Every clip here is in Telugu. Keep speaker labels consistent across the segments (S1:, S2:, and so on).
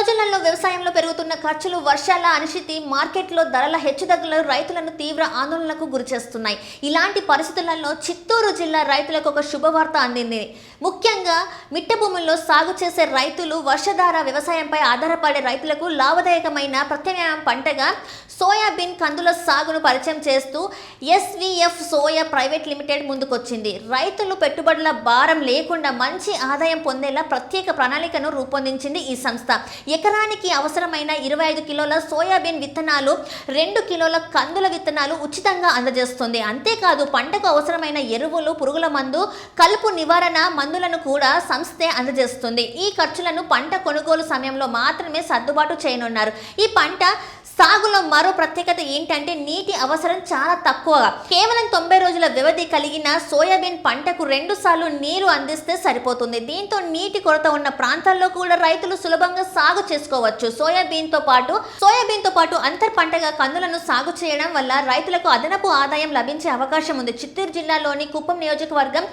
S1: రోజులలో వ్యవసాయంలో పెరుగుతున్న ఖర్చులు, వర్షాల అనిశ్చితి, మార్కెట్లో ధరల హెచ్చుతగ్గులు రైతులను తీవ్ర ఆందోళనకు గురిచేస్తున్నాయి. ఇలాంటి పరిస్థితులలో చిత్తూరు జిల్లా రైతులకు ఒక శుభవార్త అందింది. ముఖ్యంగా మిట్ట భూముల్లో సాగు చేసే రైతులు, వర్షధార వ్యవసాయంపై ఆధారపడే రైతులకు లాభదాయకమైన ప్రత్యామ్నాయ పంటగా సోయాబీన్ కందుల సాగును పరిచయం చేస్తూ ఎస్వీఎఫ్ సోయా ప్రైవేట్ లిమిటెడ్ ముందుకొచ్చింది. రైతులు పెట్టుబడుల భారం లేకుండా మంచి ఆదాయం పొందేలా ప్రత్యేక ప్రణాళికను రూపొందించింది ఈ సంస్థ. ఎకరానికి అవసరమైన 25 కిలోల సోయాబీన్ విత్తనాలు, 2 కిలోల కందుల విత్తనాలు ఉచితంగా అందజేస్తుంది. అంతేకాదు పంటకు అవసరమైన ఎరువులు, పురుగుల మందు, కలుపు నివారణ మందులను కూడా సంస్థే అందజేస్తుంది. ఈ ఖర్చులను పంట కొనుగోలు సమయంలో మాత్రమే సర్దుబాటు చేయనున్నారు. ఈ పంట సాగులో మరో ప్రత్యేకత ఏంటంటే నీటి అవసరం చాలా తక్కువగా, కేవలం 90 రోజుల వ్యవధి కలిగిన సోయాబీన్ పంటకు 2 సార్లు నీరు అందిస్తే సరిపోతుంది. దీంతో నీటి కొరత ఉన్న ప్రాంతాల్లో కూడా రైతులు సులభంగా సాగు చేసుకోవచ్చు. సోయాబీన్ తో పాటు అంతర్ పంటగా కందులను సాగు చేయడం వల్ల రైతులకు అదనపు ఆదాయం లభించే అవకాశం ఉంది. చిత్తూరు జిల్లాలోని కుప్పం నియోజకవర్గం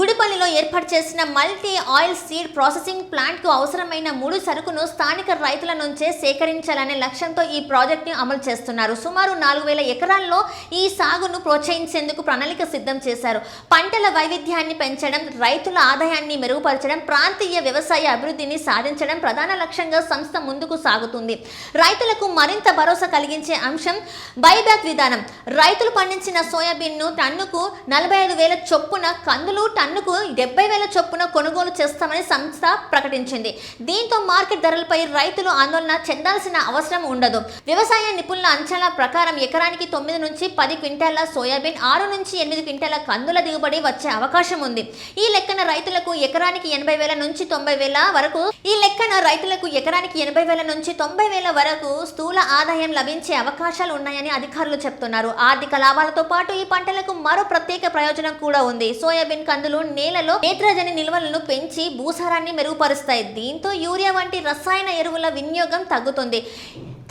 S1: గుడిపల్లిలో ఏర్పాటు చేసిన మల్టీ ఆయిల్ సీడ్ ప్రాసెసింగ్ ప్లాంట్కు అవసరమైన ముడి సరుకును స్థానిక రైతుల నుంచే సేకరించాలనే లక్ష్యంతో ఈ ప్రాజెక్టును అమలు చేస్తున్నారు. సుమారు 4000 ఎకరాల్లో ఈ సాగును ప్రోత్సహించేందుకు ప్రణాళిక సిద్ధం చేశారు. పంటల వైవిధ్యాన్ని పెంచడం, రైతుల ఆదాయాన్ని మెరుగుపరచడం, ప్రాంతీయ వ్యవసాయ అభివృద్ధిని సాధించడం ప్రధాన లక్ష్యంగా సంస్థ ముందుకు సాగుతుంది. రైతులకు మరింత భరోసా కలిగించే అంశం బైబ్యాక్ విధానం. రైతులు పండించిన సోయాబీన్ను టన్నుకు 45,000 చొప్పున, కందులు టన్నుకు 70,000 చొప్పున కొనుగోలు చేస్తామని సంస్థ ప్రకటించింది. దీంతో మార్కెట్ ధరలపై రైతులు ఆందోళన చెందాల్సిన అవసరం ఉండదు. వ్యవసాయ నిపుణుల అంచనా ప్రకారం ఎకరానికి 9 నుంచి 10 క్వింటాల సోయాబీన్, 6 నుంచి 8 క్వింటాల కందుల దిగుబడి వచ్చే అవకాశం ఉంది. ఈ లెక్కన రైతులకు ఎకరానికి 80,000 నుంచి 90,000 వరకు స్థూల ఆదాయం లభించే అవకాశాలు ఉన్నాయని అధికారులు చెప్తున్నారు. ఆర్థిక లాభాలతో పాటు ఈ పంటలకు మరో ప్రత్యేక ప్రయోజనం కూడా ఉంది. సోయాబీన్ కందులు నేలలో నైట్రోజన్ నిల్వలను పెంచి భూసారాన్ని మెరుగుపరుస్తాయి. దీంతో యూరియా వంటి రసాయన ఎరువుల వినియోగం తగ్గుతుంది.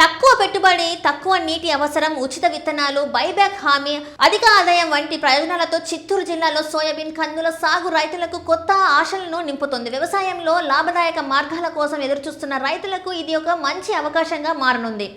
S1: తక్కువ పెట్టుబడి, తక్కువ నీటి అవసరం, ఉచిత విత్తనాలు, బైబ్యాక్ హామీ, అధిక ఆదాయం వంటి ప్రయోజనాలతో చిత్తూరు జిల్లాలో సోయాబీన్ కందుల సాగు రైతులకు కొత్త ఆశలను నింపుతుంది. వ్యవసాయంలో లాభదాయక మార్గాల కోసం ఎదురుచూస్తున్న రైతులకు ఇది ఒక మంచి అవకాశంగా మారనుంది.